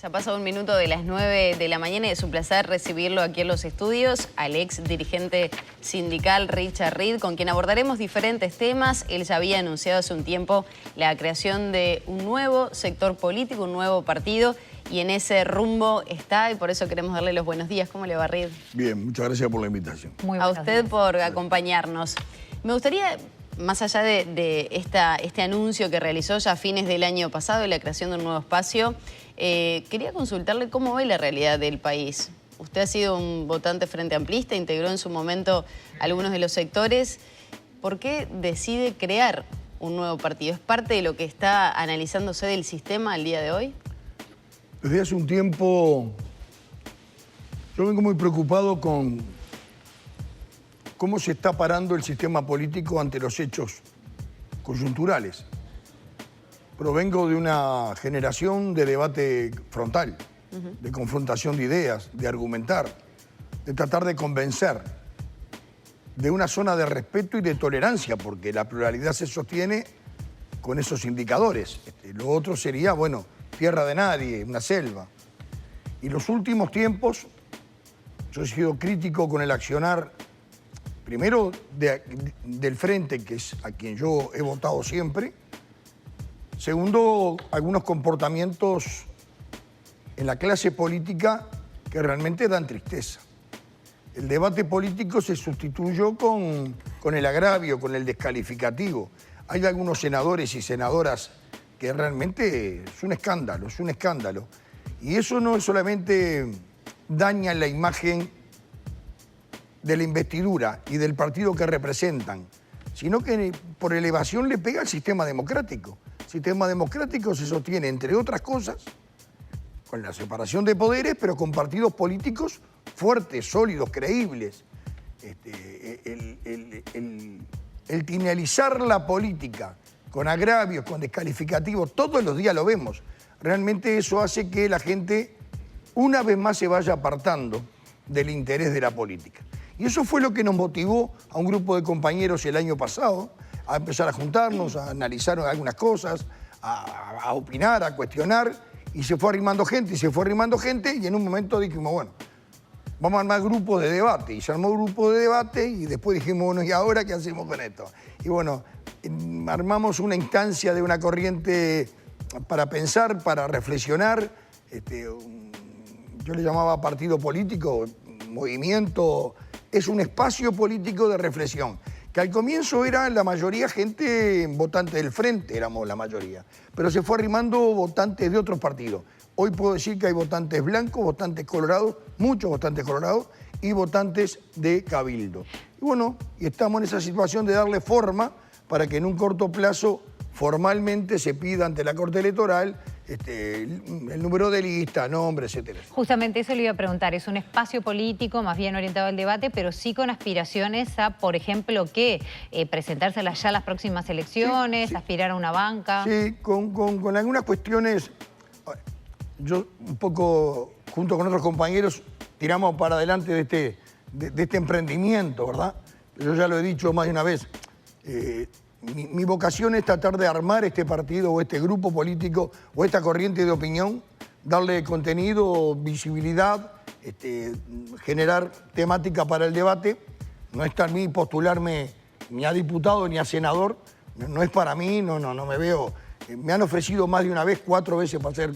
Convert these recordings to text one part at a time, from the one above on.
Ya pasa un minuto de las 9 de la mañana y es un placer recibirlo aquí en los estudios, al ex dirigente sindical Richard Reed, con quien abordaremos diferentes temas. Él ya había anunciado hace un tiempo la creación de un nuevo sector político, un nuevo partido, y en ese rumbo está, y por eso queremos darle los buenos días. ¿Cómo le va, Reed? Bien, muchas gracias por la invitación. A usted por acompañarnos. Me gustaría, más allá de este anuncio que realizó ya a fines del año pasado de la creación de un nuevo espacio, quería consultarle cómo ve la realidad del país. Usted ha sido un votante frente amplista, integró en su momento algunos de los sectores. ¿Por qué decide crear un nuevo partido? ¿Es parte de lo que está analizándose del sistema al día de hoy? Desde hace un tiempo yo vengo muy preocupado con cómo se está parando el sistema político ante los hechos coyunturales. Provengo de una generación de debate frontal, de confrontación de ideas, de argumentar, de tratar de convencer, de una zona de respeto y de tolerancia, porque la pluralidad se sostiene con esos indicadores. Lo otro sería, bueno, tierra de nadie, una selva. Y los últimos tiempos yo he sido crítico con el accionar, primero del Frente, que es a quien yo he votado siempre. Segundo, algunos comportamientos en la clase política que realmente dan tristeza. El debate político se sustituyó con el agravio, con el descalificativo. Hay algunos senadores y senadoras que realmente es un escándalo, es un escándalo. Y eso no solamente daña la imagen de la investidura y del partido que representan, sino que por elevación le pega al sistema democrático. El sistema democrático se sostiene, entre otras cosas, con la separación de poderes, pero con partidos políticos fuertes, sólidos, creíbles. El tinealizar la política con agravios, con descalificativos, todos los días lo vemos. Realmente eso hace que la gente una vez más se vaya apartando del interés de la política. Y eso fue lo que nos motivó a un grupo de compañeros el año pasado a empezar a juntarnos, a analizar algunas cosas, a opinar, a cuestionar, y se fue arrimando gente, y en un momento dijimos, bueno, vamos a armar grupos de debate. Y se armó un grupo de debate y después dijimos, bueno, ¿y ahora qué hacemos con esto? Y bueno, armamos una instancia de una corriente para pensar, para reflexionar. Yo le llamaba partido político, movimiento. Es un espacio político de reflexión, que al comienzo era la mayoría gente votante del Frente, éramos la mayoría, pero se fue arrimando votantes de otros partidos. Hoy puedo decir que hay votantes blancos, votantes colorados, muchos votantes colorados y votantes de Cabildo. Y bueno, y estamos en esa situación de darle forma para que en un corto plazo formalmente se pida ante la Corte Electoral el número de lista, nombre, etcétera. Justamente eso le iba a preguntar, es un espacio político más bien orientado al debate, pero sí con aspiraciones a, por ejemplo, ¿qué? Presentarse ya a las próximas elecciones, sí. Aspirar a una banca. Sí, con algunas cuestiones. Yo un poco, junto con otros compañeros, tiramos para adelante de este emprendimiento, ¿verdad? Yo ya lo he dicho más de una vez. Mi vocación es tratar de armar este partido o este grupo político o esta corriente de opinión, darle contenido, visibilidad, generar temática para el debate. No está en mí postularme ni a diputado ni a senador, no es para mí, no me veo. Me han ofrecido más de una vez, 4 veces para ser,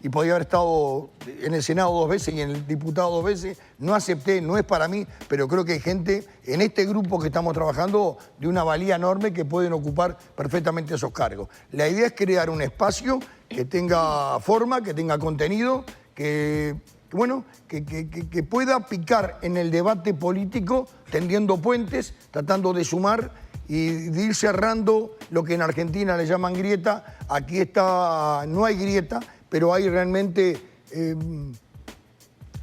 y podía haber estado en el Senado 2 veces y en el diputado 2 veces. No acepté, no es para mí, pero creo que hay gente en este grupo que estamos trabajando de una valía enorme que pueden ocupar perfectamente esos cargos. La idea es crear un espacio que tenga forma, que tenga contenido, que pueda picar en el debate político, tendiendo puentes, tratando de sumar y de ir cerrando lo que en Argentina le llaman grieta. Aquí no hay grieta, pero hay realmente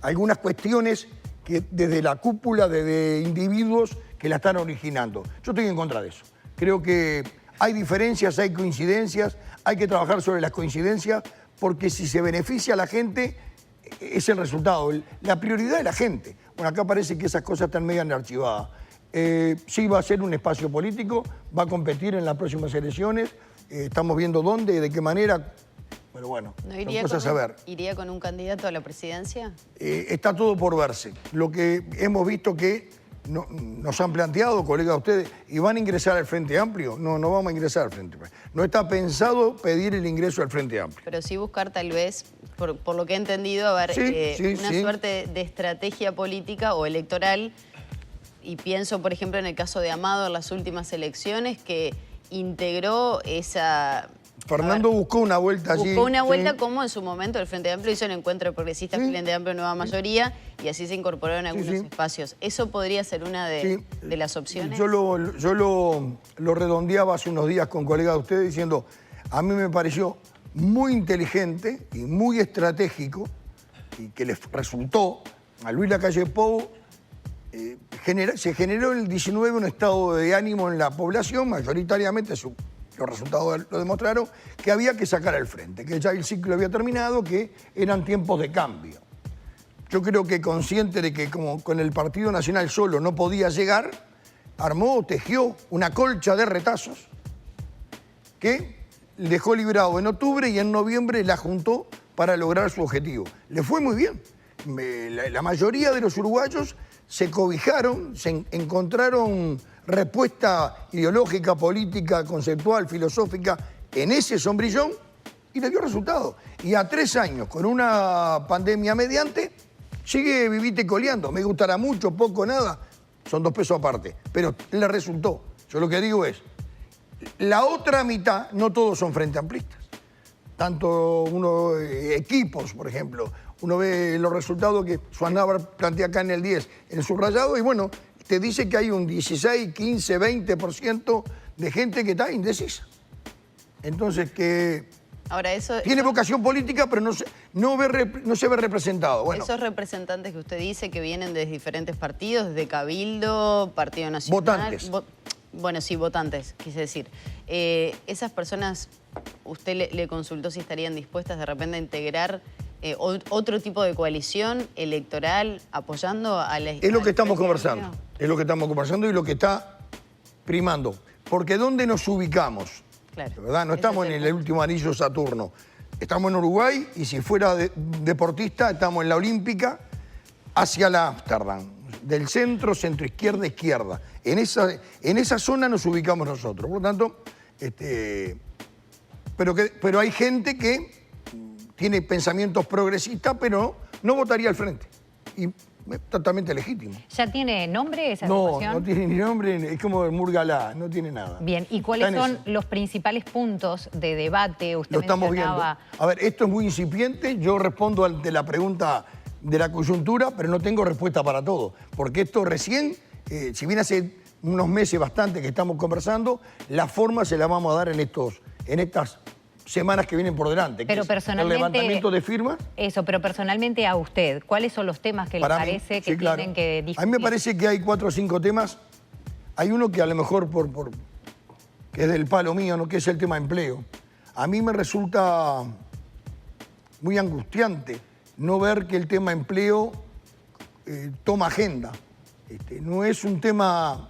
algunas cuestiones que desde la cúpula, desde individuos que la están originando. Yo estoy en contra de eso. Creo que hay diferencias, hay coincidencias, hay que trabajar sobre las coincidencias, porque si se beneficia a la gente, es el resultado. La prioridad es la gente. Bueno, acá parece que esas cosas están medio archivadas. Sí va a ser un espacio político, va a competir en las próximas elecciones, estamos viendo dónde y de qué manera. Pero bueno, ¿No son iría cosas a ver. ¿Iría con un candidato a la presidencia? Está todo por verse. Lo que hemos visto que nos han planteado, colegas de ustedes, ¿y van a ingresar al Frente Amplio? No, no vamos a ingresar al Frente Amplio. No está pensado pedir el ingreso al Frente Amplio. Pero sí buscar tal vez, por lo que he entendido, a ver, una suerte de estrategia política o electoral. Y pienso, por ejemplo, en el caso de Amado en las últimas elecciones, que integró esa... Fernando buscó una vuelta allí. Buscó una vuelta como en su momento el Frente Amplio hizo el encuentro de progresistas, Frente Amplio Nueva Mayoría, y así se incorporó en algunos espacios. ¿Eso podría ser una de las opciones? Yo lo redondeaba hace unos días con colegas de ustedes diciendo, a mí me pareció muy inteligente y muy estratégico, y que les resultó a Luis Lacalle Pou. Se generó en el 19 un estado de ánimo en la población, mayoritariamente los resultados lo demostraron, que había que sacar al frente, que ya el ciclo había terminado, que eran tiempos de cambio. Yo creo que consciente de que como con el Partido Nacional solo no podía llegar, tejió una colcha de retazos que dejó librado en octubre y en noviembre la juntó para lograr su objetivo. Le fue muy bien. La mayoría de los uruguayos se cobijaron, se encontraron respuesta ideológica, política, conceptual, filosófica en ese sombrillón y le dio resultado. Y a 3 años, con una pandemia mediante, sigue vivite coleando. Me gustará mucho, poco, nada, son 2 pesos aparte, pero le resultó. Yo lo que digo es, la otra mitad, no todos son frente amplistas. Tanto equipos, por ejemplo, uno ve los resultados que Suárez Navarro plantea acá en el 10, en el subrayado, y bueno, te dice que hay un 16, 15, 20% de gente que está indecisa. Entonces, que ahora tiene vocación política, pero no se ve representado. Bueno, esos representantes que usted dice que vienen de diferentes partidos, desde Cabildo, Partido Nacional... Votantes. Bueno, sí, votantes, quise decir. Esas personas, ¿usted le consultó si estarían dispuestas de repente a integrar otro tipo de coalición electoral apoyando a la... Es lo que estamos conversando. Es lo que estamos conversando y lo que está primando. Porque ¿dónde nos ubicamos? Claro. ¿Verdad? No estamos en el último anillo Saturno. Estamos en Uruguay y si fuera deportista, estamos en la Olímpica hacia la Ámsterdam. Del centro, centro-izquierda, izquierda. En esa zona nos ubicamos nosotros. Por lo tanto, pero hay gente que tiene pensamientos progresistas, pero no votaría al frente. Y es totalmente legítimo. ¿Ya tiene nombre esa No, agrupación? no tiene ni nombre, es como el Murgalá, no tiene nada. Bien, ¿y cuáles son los principales puntos de debate? Usted lo estamos viendo. mencionaba... A ver, esto es muy incipiente, yo respondo ante la pregunta de la coyuntura, pero no tengo respuesta para todo, porque esto recién, si bien hace unos meses bastante que estamos conversando, la forma se la vamos a dar en estas semanas que vienen por delante. Pero personalmente... El levantamiento de firmas. Eso, pero personalmente a usted, ¿cuáles son los temas que le parece que tienen que discutir? A mí me parece que hay 4 o 5 temas. Hay uno que a lo mejor que es del palo mío, ¿no? Que es el tema empleo. A mí me resulta muy angustiante no ver que el tema empleo toma agenda. No es un tema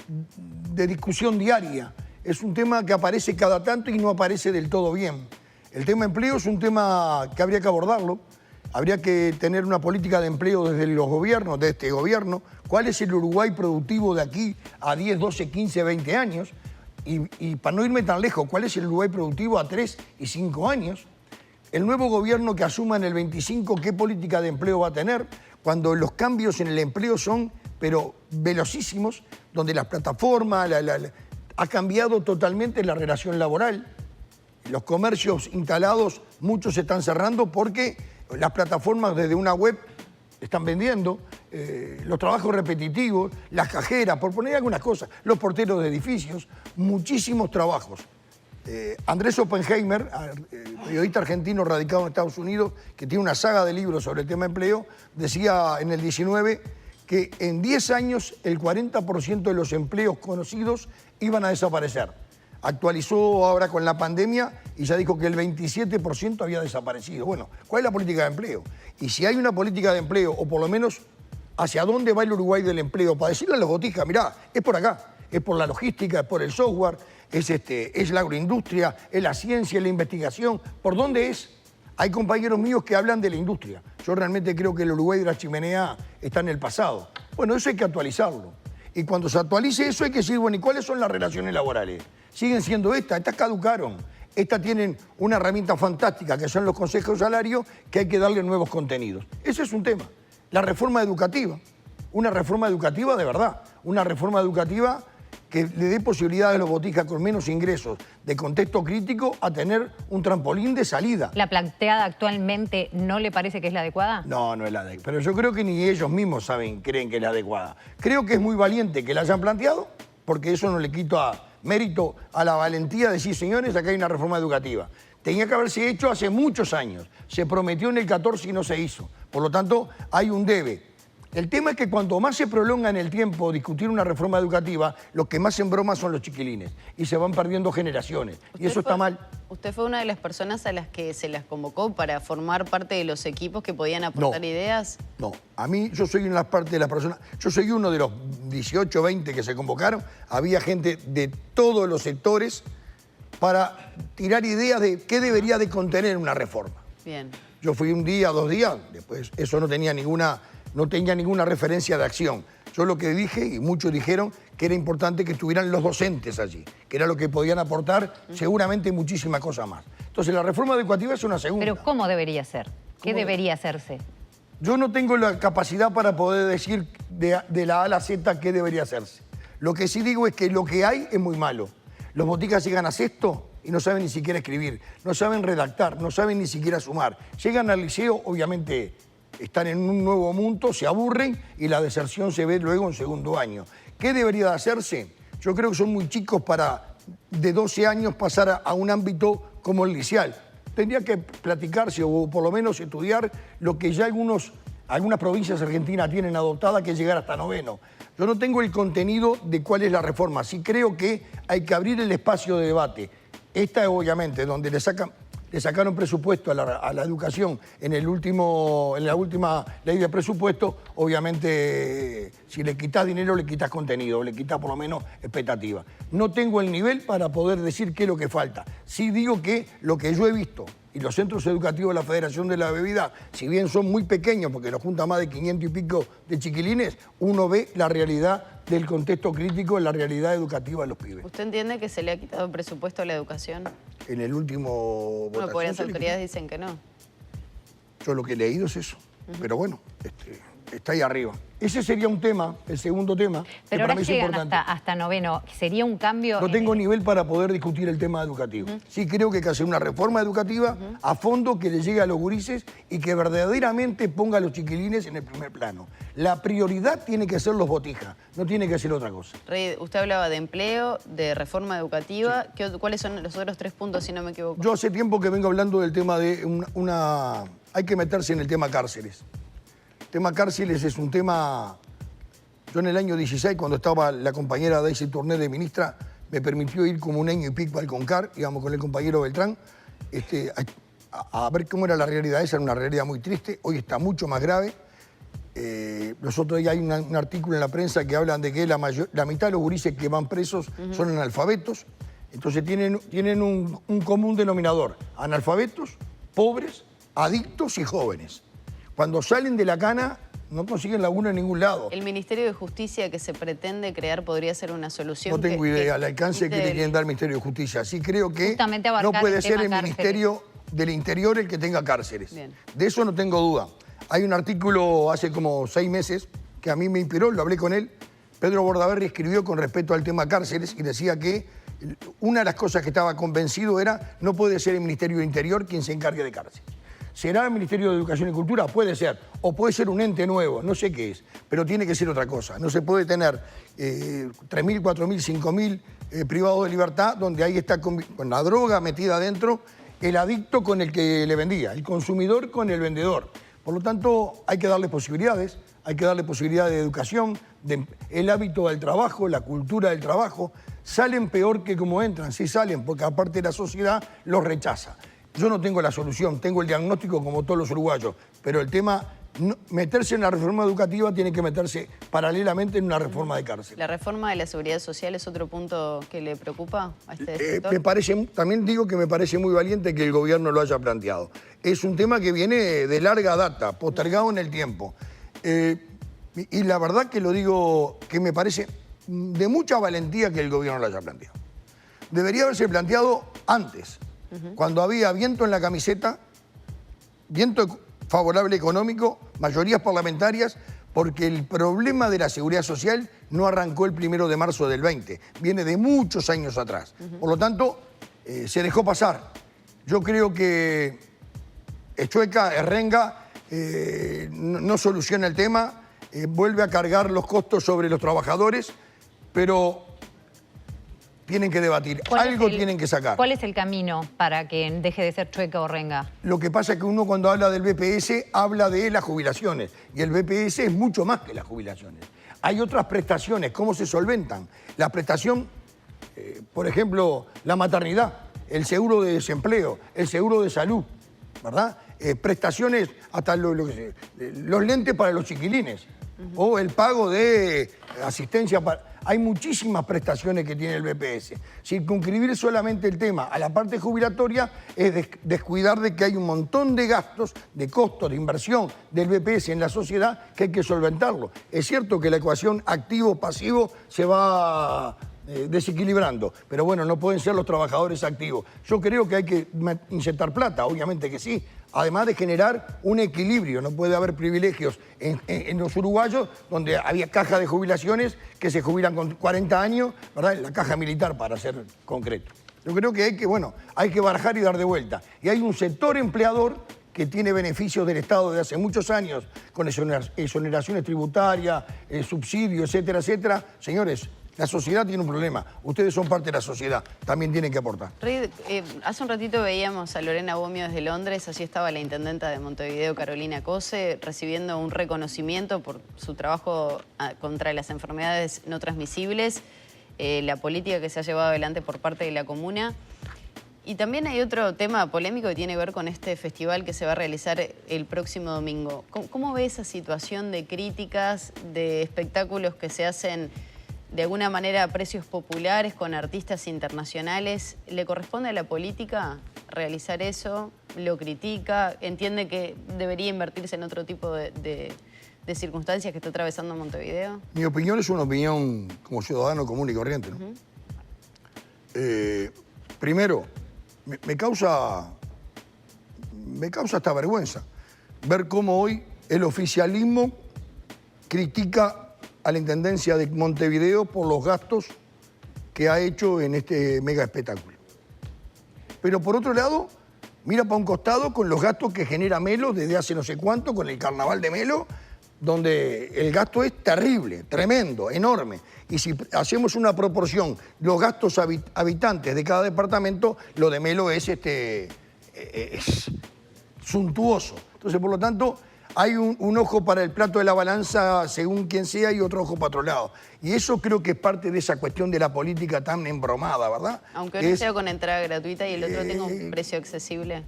de discusión diaria. Es un tema que aparece cada tanto y no aparece del todo bien. El tema empleo es un tema que habría que abordarlo. Habría que tener una política de empleo desde los gobiernos, de este gobierno. ¿Cuál es el Uruguay productivo de aquí a 10, 12, 15, 20 años? Y para no irme tan lejos, ¿cuál es el Uruguay productivo a 3 y 5 años? El nuevo gobierno que asuma en el 25, ¿qué política de empleo va a tener? Cuando los cambios en el empleo son, pero velocísimos, donde las plataformas, ha cambiado totalmente la relación laboral. Los comercios instalados, muchos se están cerrando porque las plataformas desde una web están vendiendo, los trabajos repetitivos, las cajeras, por poner algunas cosas, los porteros de edificios, muchísimos trabajos. Andrés Oppenheimer, periodista argentino radicado en Estados Unidos, que tiene una saga de libros sobre el tema empleo, decía en el 19 que en 10 años el 40% de los empleos conocidos iban a desaparecer. Actualizó ahora con la pandemia y ya dijo que el 27% había desaparecido. Bueno, ¿cuál es la política de empleo? Y si hay una política de empleo, o por lo menos hacia dónde va el Uruguay del empleo, para decirle a los botijas, mirá, es por acá, es por la logística, es por el software, es la agroindustria, es la ciencia, es la investigación. ¿Por dónde es? Hay compañeros míos que hablan de la industria. Yo realmente creo que el Uruguay de la chimenea está en el pasado. Bueno, eso hay que actualizarlo. Y cuando se actualice eso hay que decir, bueno, ¿y cuáles son las relaciones laborales? Siguen siendo estas caducaron. Estas tienen una herramienta fantástica que son los consejos de salario, que hay que darle nuevos contenidos. Ese es un tema. La reforma educativa. Una reforma educativa de verdad. Una reforma educativa que le dé posibilidades a los botijas con menos ingresos de contexto crítico a tener un trampolín de salida. ¿La planteada actualmente no le parece que es la adecuada? No, no es la adecuada. Pero yo creo que ni ellos mismos creen que es la adecuada. Creo que es muy valiente que la hayan planteado, porque eso no le quita mérito a la valentía de decir, señores, acá hay una reforma educativa. Tenía que haberse hecho hace muchos años. Se prometió en el 14 y no se hizo. Por lo tanto, hay un debe. El tema es que cuanto más se prolonga en el tiempo discutir una reforma educativa, los que más en broma son los chiquilines y se van perdiendo generaciones. Y eso está mal. ¿Usted fue una de las personas a las que se las convocó para formar parte de los equipos que podían aportar ideas? No, a mí yo soy una parte de las personas, yo soy uno de los 18, 20 que se convocaron, había gente de todos los sectores para tirar ideas de qué debería de contener una reforma. Bien. Yo fui un día, 2 días, después eso no tenía ninguna referencia de acción. Yo lo que dije, y muchos dijeron, que era importante que estuvieran los docentes allí, que era lo que podían aportar seguramente muchísimas cosas más. Entonces la reforma educativa es una segunda. ¿Pero cómo debería ser? ¿Qué debería hacerse? Yo no tengo la capacidad para poder decir de la A a la Z qué debería hacerse. Lo que sí digo es que lo que hay es muy malo. Los boticas llegan a sexto y no saben ni siquiera escribir, no saben redactar, no saben ni siquiera sumar. Llegan al liceo, obviamente están en un nuevo mundo, se aburren y la deserción se ve luego en segundo año. ¿Qué debería de hacerse? Yo creo que son muy chicos para de 12 años pasar a un ámbito como el liceal. Tendría que platicarse o por lo menos estudiar lo que ya algunas provincias argentinas tienen adoptada, que es llegar hasta noveno. Yo no tengo el contenido de cuál es la reforma. Sí creo que hay que abrir el espacio de debate. Esta obviamente, donde le sacaron presupuesto a la educación en la última ley de presupuesto, obviamente si le quitas dinero le quitas contenido, le quitas por lo menos expectativa. No tengo el nivel para poder decir qué es lo que falta. Sí digo que lo que yo he visto, y los centros educativos de la Federación de la Bebida, si bien son muy pequeños, porque nos junta más de 500 y pico de chiquilines, uno ve la realidad del contexto crítico, la realidad educativa de los pibes. ¿Usted entiende que se le ha quitado presupuesto a la educación? En el último... Bueno, porque las autoridades dicen que no. Yo lo que he leído es eso. Pero bueno, está ahí arriba. Ese sería un tema, el segundo tema. Pero ahora que llegan hasta noveno, ¿sería un cambio? No tengo nivel para poder discutir el tema educativo. Sí creo que hay que hacer una reforma educativa a fondo que le llegue a los gurises y que verdaderamente ponga a los chiquilines en el primer plano. La prioridad tiene que ser los botijas, no tiene que ser otra cosa. Rey, usted hablaba de empleo, de reforma educativa. Sí. ¿Cuáles son los otros 3 puntos, si no me equivoco? Yo hace tiempo que vengo hablando del tema de hay que meterse en el tema cárceles. El tema cárceles es un tema... Yo en el año 16, cuando estaba la compañera Daisy Tourné de ministra, me permitió ir como un año y pico al CONCAR, íbamos con el compañero Beltrán, a ver cómo era la realidad. Esa era una realidad muy triste, hoy está mucho más grave. Nosotros ya hay un artículo en la prensa que hablan de que la mitad de los gurises que van presos son analfabetos, entonces tienen un común denominador: analfabetos, pobres, adictos y jóvenes. Cuando salen de la cana no consiguen laburo en ningún lado. ¿El Ministerio de Justicia que se pretende crear podría ser una solución? No tengo idea, el alcance que le quieren dar al Ministerio de Justicia. Sí creo que no puede ser el Ministerio del Interior el que tenga cárceles. Bien. De eso no tengo duda. Hay un artículo hace como 6 meses que a mí me inspiró, lo hablé con él. Pedro Bordaberry escribió con respecto al tema cárceles y decía que una de las cosas que estaba convencido era no puede ser el Ministerio del Interior quien se encargue de cárceles. ¿Será el Ministerio de Educación y Cultura? Puede ser. O puede ser un ente nuevo, no sé qué es. Pero tiene que ser otra cosa. No se puede tener 3.000, 4.000, 5.000 privados de libertad donde ahí está con la droga metida adentro, el adicto con el que le vendía, el consumidor con el vendedor. Por lo tanto, hay que darle posibilidades, hay que darle posibilidades de educación, el hábito del trabajo, la cultura del trabajo. Salen peor que como entran, sí salen, porque aparte la sociedad los rechaza. Yo no tengo la solución, tengo el diagnóstico como todos los uruguayos, pero el tema meterse en la reforma educativa tiene que meterse paralelamente en una reforma de cárcel. ¿La reforma de la seguridad social es otro punto que le preocupa a este sector? También digo que me parece muy valiente que el gobierno lo haya planteado. Es un tema que viene de larga data, postergado en el tiempo. Y la verdad que lo digo, que me parece de mucha valentía que el gobierno lo haya planteado. Debería haberse planteado antes, cuando había viento en la camiseta, viento favorable económico, mayorías parlamentarias, porque el problema de la seguridad social no arrancó el 1 de marzo del 20, viene de muchos años atrás. Por lo tanto, se dejó pasar. Yo creo que Echueca, Errenga, no soluciona el tema, vuelve a cargar los costos sobre los trabajadores, pero tienen que debatir, algo tienen que sacar. ¿Cuál es el camino para que deje de ser Chueca o Renga? Lo que pasa es que uno cuando habla del BPS habla de las jubilaciones y el BPS es mucho más que las jubilaciones. Hay otras prestaciones, ¿cómo se solventan? La prestación, por ejemplo, la maternidad, el seguro de desempleo, el seguro de salud, ¿verdad? Prestaciones, hasta los lentes para los chiquilines o el pago de asistencia para... Hay muchísimas prestaciones que tiene el BPS. Circunscribir solamente el tema a la parte jubilatoria es descuidar de que hay un montón de gastos, de costos, de inversión del BPS en la sociedad que hay que solventarlo. Es cierto que la ecuación activo-pasivo se va desequilibrando, pero bueno, no pueden ser los trabajadores activos. Yo creo que hay que inyectar plata, obviamente que sí, además de generar un equilibrio. No puede haber privilegios en los uruguayos, donde había cajas de jubilaciones que se jubilan con 40 años, ¿verdad? La caja militar, para ser concreto. Yo creo que hay que barajar y dar de vuelta. Y hay un sector empleador que tiene beneficios del Estado de hace muchos años, con exoneraciones tributarias, subsidios, etcétera, etcétera. Señores, la sociedad tiene un problema. Ustedes son parte de la sociedad. También tienen que aportar. Reid, hace un ratito veíamos a Lorena Bomio desde Londres. Allí estaba la intendenta de Montevideo, Carolina Cose, recibiendo un reconocimiento por su trabajo contra las enfermedades no transmisibles, la política que se ha llevado adelante por parte de la comuna. Y también hay otro tema polémico que tiene que ver con este festival que se va a realizar el próximo domingo. ¿Cómo ve esa situación de críticas, de espectáculos que se hacen de alguna manera a precios populares con artistas internacionales? ¿Le corresponde a la política realizar eso? ¿Lo critica? ¿Entiende que debería invertirse en otro tipo de circunstancias que está atravesando Montevideo? Mi opinión es una opinión como ciudadano común y corriente, ¿no? Primero, me causa hasta vergüenza ver cómo hoy el oficialismo critica a la Intendencia de Montevideo por los gastos que ha hecho en este mega espectáculo. Pero por otro lado, mira para un costado con los gastos que genera Melo desde hace no sé cuánto, con el carnaval de Melo, donde el gasto es terrible, tremendo, enorme. Y si hacemos una proporción, los gastos habitantes de cada departamento, lo de Melo es suntuoso. Entonces, por lo tanto, hay un ojo para el plato de la balanza según quien sea y otro ojo para otro lado. Y eso creo que es parte de esa cuestión de la política tan embromada, ¿verdad? Aunque uno sea con entrada gratuita y el otro tenga un precio accesible.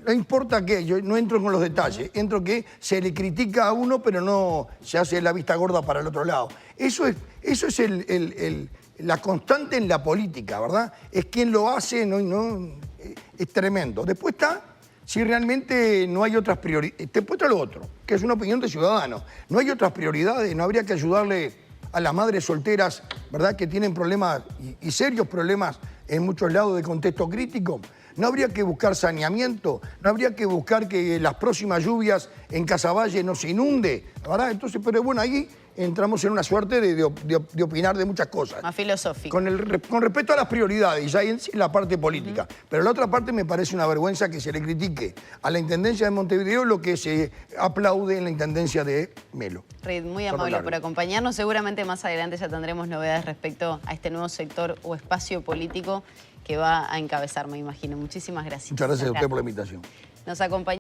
No importa qué, yo no entro con los detalles, entro que se le critica a uno pero no se hace la vista gorda para el otro lado. Eso es la constante en la política, ¿verdad? Es quien lo hace, es tremendo. Después está... Si realmente no hay otras prioridades, después está lo otro, que es una opinión de ciudadanos. No hay otras prioridades, no habría que ayudarle a las madres solteras, ¿verdad?, que tienen problemas y serios problemas en muchos lados de contexto crítico. No habría que buscar saneamiento, no habría que buscar que las próximas lluvias en Casaballe no se inunde, ¿verdad? Entonces, pero bueno, ahí entramos en una suerte de opinar de muchas cosas. Más filosófico. Con respecto a las prioridades, y ya en sí la parte política. Pero la otra parte me parece una vergüenza que se le critique a la Intendencia de Montevideo lo que se aplaude en la Intendencia de Melo. Reid, muy amable por acompañarnos. Seguramente más adelante ya tendremos novedades respecto a este nuevo sector o espacio político que va a encabezar, me imagino. Muchísimas gracias. Muchas gracias a usted por la invitación. Nos acompaña.